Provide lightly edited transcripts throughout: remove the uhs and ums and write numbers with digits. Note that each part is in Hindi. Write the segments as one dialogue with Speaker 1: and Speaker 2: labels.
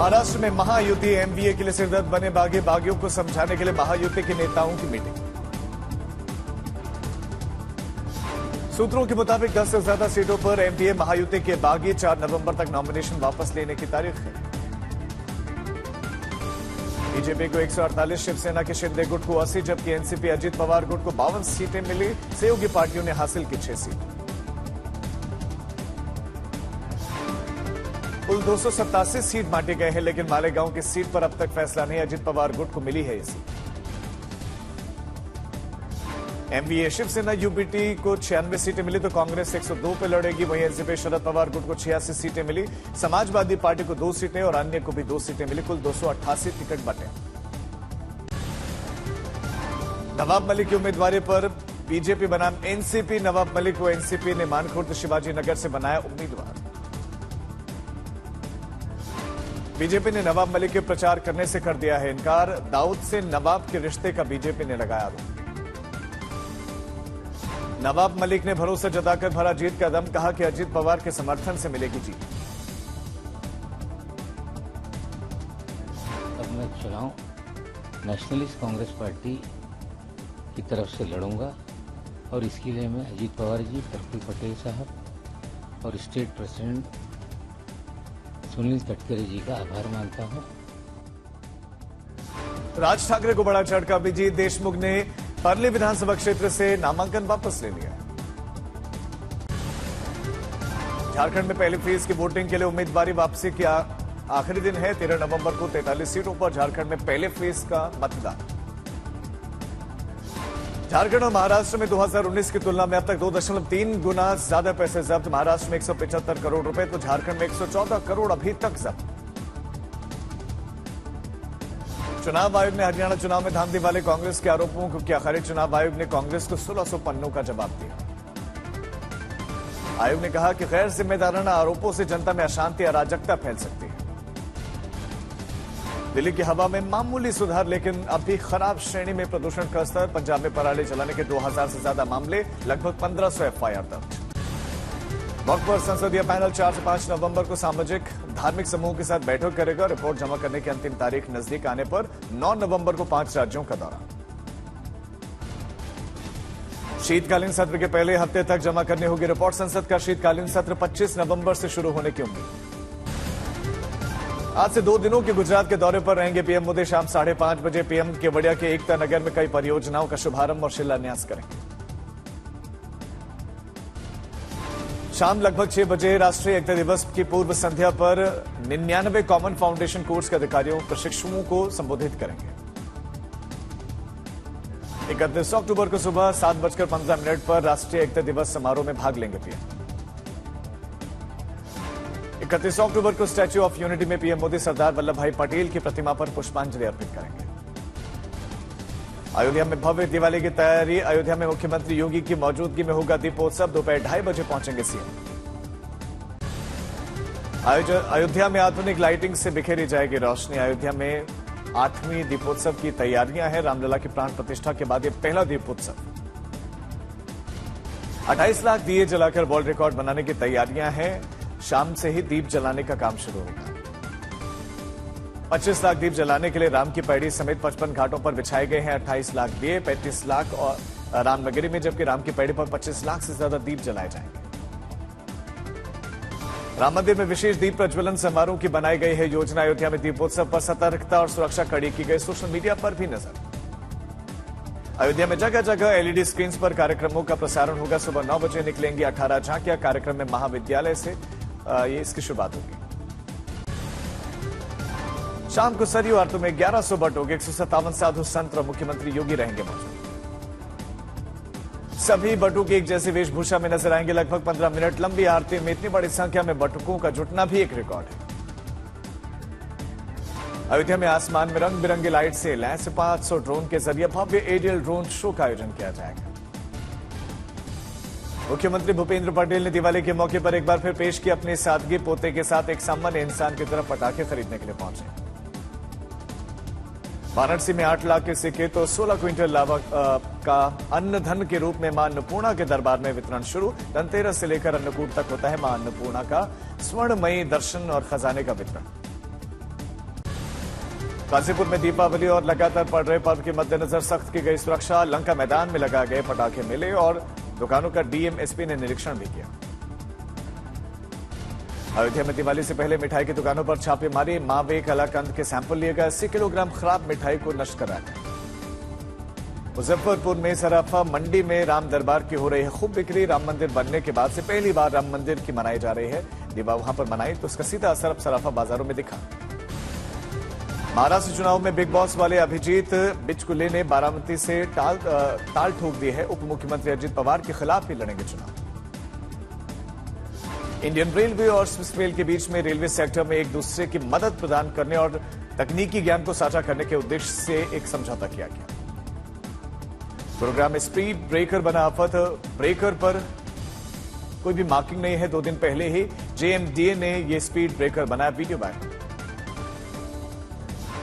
Speaker 1: महाराष्ट्र में महायुति एमवीए के लिए सिरदर्द बने बागियों को समझाने के लिए महायुति के नेताओं की मीटिंग। सूत्रों के मुताबिक 10 से ज्यादा सीटों पर एमवीए महायुति के बागी 4 नवंबर तक नॉमिनेशन वापस लेने की तारीख है। बीजेपी को 148, शिवसेना के शिंदे गुट को 80, जबकि एनसीपी अजित पवार गुट को 52 सीटें मिली। सहयोगी पार्टियों ने हासिल की 6 सीटें। कुल 287 सीट बांटे गए हैं, लेकिन मालेगांव की सीट पर अब तक फैसला नहीं। अजित पवार गुट को मिली है ये सीट। एमवीए शिवसेना यूबीटी को 96 सीटें मिली तो कांग्रेस 102 पे लड़ेगी। वहीं एनसीपी शरद पवार गुट को 86 सीटें मिली। समाजवादी पार्टी को 2 सीटें और अन्य को भी 2 सीटें मिली। कुल 288 टिकट बटे। नवाब मलिक की उम्मीदवारी पर बीजेपी बनाम एनसीपी। नवाब मलिक को एनसीपी ने मानखुर्द शिवाजी नगर से बनाया उम्मीदवार। बीजेपी ने नवाब मलिक के प्रचार करने से कर दिया है इनकार। दाऊद से नवाब के रिश्ते का बीजेपी ने लगाया आरोप। नवाब मलिक ने भरोसा जताकर भरा जीत का दम, कहा कि अजित पवार के समर्थन से मिलेगी जीत।
Speaker 2: अब मैं चुनाव नेशनलिस्ट कांग्रेस पार्टी की तरफ से लड़ूंगा और इसके लिए मैं अजित पवार जी, प्रफुल्ल पटेल साहब और स्टेट प्रेसिडेंट सुनील तटकरे जी का आभार मानता हूं।
Speaker 1: राज ठाकरे को बड़ा झटका। अभिजीत देशमुख ने पर्ली विधानसभा क्षेत्र से नामांकन वापस ले लिया। झारखंड में पहली फेज की वोटिंग के लिए उम्मीदवारी वापसी की आखिरी दिन है। 13 नवंबर को 43 सीटों पर झारखंड में पहले फेज का मतदान। झारखंड और महाराष्ट्र में 2019 की तुलना में अब तक 2.3 गुना ज्यादा पैसे जब्त। महाराष्ट्र में 175 करोड़ रुपए तो झारखंड में 114 करोड़ अभी तक जब्त। चुनाव आयोग ने हरियाणा चुनाव में धांधली वाले कांग्रेस के आरोपों को किया खारिज। चुनाव आयोग ने कांग्रेस को 1600 पन्नों का जवाब दिया। आयोग ने कहा कि गैर जिम्मेदाराना आरोपों से जनता में अशांति अराजकता फैल सकती है। दिल्ली की हवा में मामूली सुधार, लेकिन अब भी खराब श्रेणी में प्रदूषण का स्तर। पंजाब में पराली जलाने के 2000 से ज्यादा मामले, लगभग 1500 एफआईआर दर्ज। वक्त पर संसदीय पैनल 4 से 5 नवंबर को सामाजिक धार्मिक समूह के साथ बैठक करेगा। रिपोर्ट जमा करने की अंतिम तारीख नजदीक आने पर 9 नवंबर को 5 राज्यों का दौरा। शीतकालीन सत्र के पहले हफ्ते तक जमा करनी होगी रिपोर्ट। संसद का शीतकालीन सत्र 25 नवंबर से शुरू होने की उम्मीद। आज से 2 दिनों के गुजरात के दौरे पर रहेंगे पीएम मोदी। शाम 5:30 बजे पीएम केवड़िया के एकता नगर में कई परियोजनाओं का शुभारंभ और शिलान्यास करेंगे। शाम लगभग 6 बजे राष्ट्रीय एकता दिवस की पूर्व संध्या पर 99 कॉमन फाउंडेशन कोर्स के अधिकारियों प्रशिक्षुओं को संबोधित करेंगे। 31 अक्टूबर को सुबह 7:15 पर राष्ट्रीय एकता दिवस समारोह में भाग लेंगे पीएम। 31 अक्टूबर को स्टैच्यू ऑफ यूनिटी में पीएम मोदी सरदार वल्लभ भाई पटेल की प्रतिमा पर पुष्पांजलि अर्पित करेंगे। अयोध्या में भव्य दिवाली की तैयारी। अयोध्या में मुख्यमंत्री योगी की मौजूदगी में होगा दीपोत्सव। दोपहर 2:30 बजे पहुंचेंगे सीएम। अयोध्या में आधुनिक लाइटिंग से बिखेरी जाएगी रोशनी। अयोध्या में 8वीं दीपोत्सव की तैयारियां हैं। रामलला की प्राण प्रतिष्ठा के बाद यह पहला दीपोत्सव। 28 लाख दिए जलाकर वर्ल्ड रिकॉर्ड बनाने की तैयारियां हैं। शाम से ही दीप जलाने का काम शुरू होगा। 25 लाख दीप जलाने के लिए राम की पैड़ी समेत 55 घाटों पर बिछाए गए हैं 28 लाख दिए। 35 लाख और रामनगरी में, जबकि राम की पैड़ी पर 25 लाख से ज्यादा दीप जलाए जाएंगे। राम मंदिर में विशेष दीप प्रज्वलन समारोह की बनाई गई है योजना। अयोध्या में दीपोत्सव पर सतर्कता और सुरक्षा कड़ी की गई। सोशल मीडिया पर भी नजर। अयोध्या में जगह जगह एलईडी स्क्रीन पर कार्यक्रमों का प्रसारण होगा। सुबह 9 बजे निकलेंगी 18 झांकियां। कार्यक्रम में महाविद्यालय से इसकी शुरुआत होगी। शाम को सरयू आरती में 1100 बटों के 157 साधु संत और मुख्यमंत्री योगी रहेंगे मौजूद। सभी बटुक एक जैसी वेशभूषा में नजर आएंगे। लगभग 15 मिनट लंबी आरती में इतनी बड़ी संख्या में बटुकों का जुटना भी एक रिकॉर्ड है। अयोध्या में आसमान में रंग बिरंगे लाइट से लैस 500 ड्रोन के जरिए भव्य एरियल ड्रोन शो का आयोजन किया जाएगा। मुख्यमंत्री भूपेंद्र पटेल ने दिवाली के मौके पर एक बार फिर पेश की अपनी सादगी। पोते के साथ एक सामान्य इंसान की तरफ पटाखे खरीदने के लिए पहुंचे। वाराणसी में 8 लाख के सिक्के तो 16 क्विंटल लावा का अन्न धन के रूप में मां अन्नपूर्णा के दरबार में वितरण शुरू। धनतेरस से लेकर अन्नकूट तक होता है मां अन्नपूर्णा का स्वर्णमयी दर्शन और खजाने का वितरण। गाजीपुर में दीपावली और लगातार पड़ रहे पर्व के मद्देनजर सख्त की गई सुरक्षा। लंका मैदान में लगाए गए पटाखे मिले और दुकानों का डीएम एसपी ने निरीक्षण भी किया। अयोध्या में दिवाली से पहले मिठाई की दुकानों पर छापेमारी। मावे कलाकंद के सैंपल लिए गए। 80 किलोग्राम खराब मिठाई को नष्ट कराया गया। मुजफ्फरपुर में सराफा मंडी में राम दरबार की हो रही है खूब बिक्री। राम मंदिर बनने के बाद से पहली बार राम मंदिर की मनाई जा रही है। दिवा वहां पर मनाई तो उसका सीधा असर अब सराफा बाजारों में दिखा। महाराष्ट्र चुनाव में बिग बॉस वाले अभिजीत बिचकुले ने बारामती से ताल ठोक दी है। उप मुख्यमंत्री अजित पवार के खिलाफ ही लड़ेंगे चुनाव। इंडियन रेलवे और स्विस रेल के बीच में रेलवे सेक्टर में एक दूसरे की मदद प्रदान करने और तकनीकी ज्ञान को साझा करने के उद्देश्य से एक समझौता किया गया। गुरुग्राम में स्पीड ब्रेकर बना आफत। ब्रेकर पर कोई भी मार्किंग नहीं है। 2 दिन पहले ही जेएमडीए ने यह स्पीड ब्रेकर बनाया। Video viral.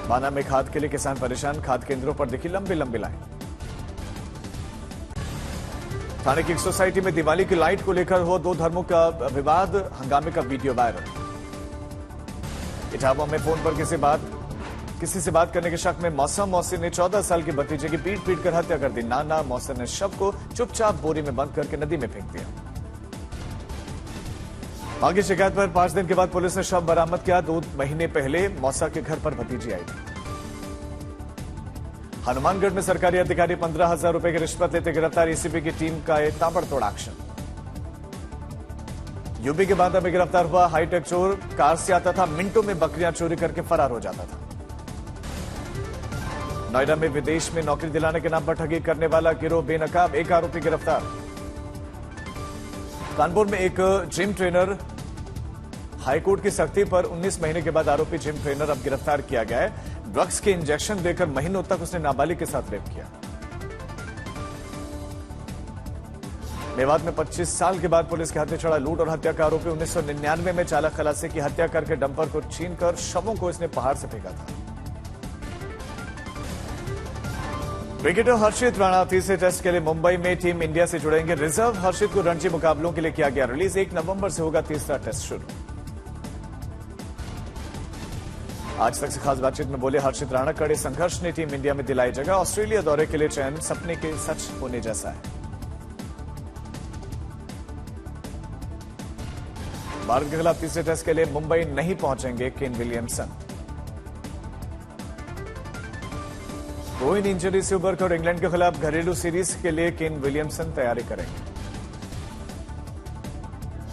Speaker 1: बाना में खाद के लिए किसान परेशान। खाद केंद्रों पर दिखी लंबी लंबी लाइन। थाने की एक सोसाइटी में दिवाली की लाइट को लेकर हो 2 धर्मों का विवाद। हंगामे का वीडियो वायरल। इटावा में फोन पर किसी से बात करने के शक में मौसी ने 14 साल की भतीजे की पीट कर हत्या कर दी। नाना मौसी ने शव को चुपचाप बोरी में बंद करके नदी में फेंक दिया। मां की शिकायत पर 5 दिन के बाद पुलिस ने शव बरामद किया। 2 महीने पहले मौसा के घर पर भतीजी आई थी। हनुमानगढ़ में सरकारी अधिकारी 15,000 रुपए की रिश्वत लेते गिरफ्तार। एसीबी की टीम का एक ताबड़तोड़ एक्शन। यूपी के बांदा में गिरफ्तार हुआ हाईटेक चोर। कार से आता था, मिनटों में बकरियां चोरी करके फरार हो जाता था। नोएडा में विदेश में नौकरी दिलाने के नाम पर ठगी करने वाला गिरोह बेनकाब। 1 आरोपी गिरफ्तार। कानपुर में एक जिम ट्रेनर हाईकोर्ट की सख्ती पर 19 महीने के बाद आरोपी जिम ट्रेनर अब गिरफ्तार किया गया है। ड्रग्स के इंजेक्शन देकर महीनों तक उसने नाबालिग के साथ रेप किया। मेवात में 25 साल के बाद पुलिस के हाथ में चढ़ा लूट और हत्या का आरोपी। 1999 में चालक खलासी की हत्या करके डंपर को छीनकर शवों को इसने पहाड़ से फेंका था। क्रिकेटर हर्षित राणा तीसरे टेस्ट के लिए मुंबई में टीम इंडिया से जुड़ेंगे। रिजर्व हर्षित को रणजी मुकाबलों के लिए किया गया रिलीज। 1 नवंबर से होगा तीसरा टेस्ट शुरू। आज तक से खास बातचीत में बोले हर्षित राणा, कड़े संघर्ष ने टीम इंडिया में दिलाई जगह। ऑस्ट्रेलिया दौरे के लिए चयन सपने के सच होने जैसा है। भारत के खिलाफ तीसरे टेस्ट के लिए मुंबई नहीं पहुंचेंगे केन विलियमसन। रोहित इंजरी से उबरकर इंग्लैंड के खिलाफ घरेलू सीरीज के लिए केन विलियमसन तैयारी करेंगे।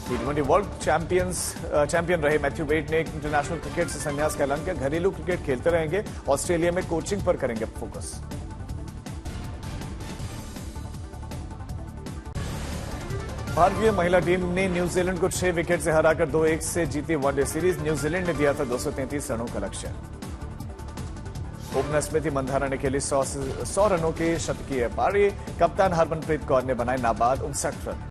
Speaker 1: T20 वर्ल्ड चैंपियन रहे मैथ्यू वेड ने इंटरनेशनल क्रिकेट से संन्यास का ऐलान किया। घरेलू क्रिकेट खेलते रहेंगे। ऑस्ट्रेलिया में कोचिंग पर करेंगे फोकस। भारतीय महिला टीम ने न्यूजीलैंड को 6 विकेट से हराकर 2-1 से जीती वनडे सीरीज। न्यूजीलैंड ने दिया था 233 रनों का लक्ष्य। ओपनर स्मृति मंधाना ने खेली 100 रनों की शतकीय पारी। कप्तान हरमनप्रीत कौर ने बनाए नाबाद 59 रन।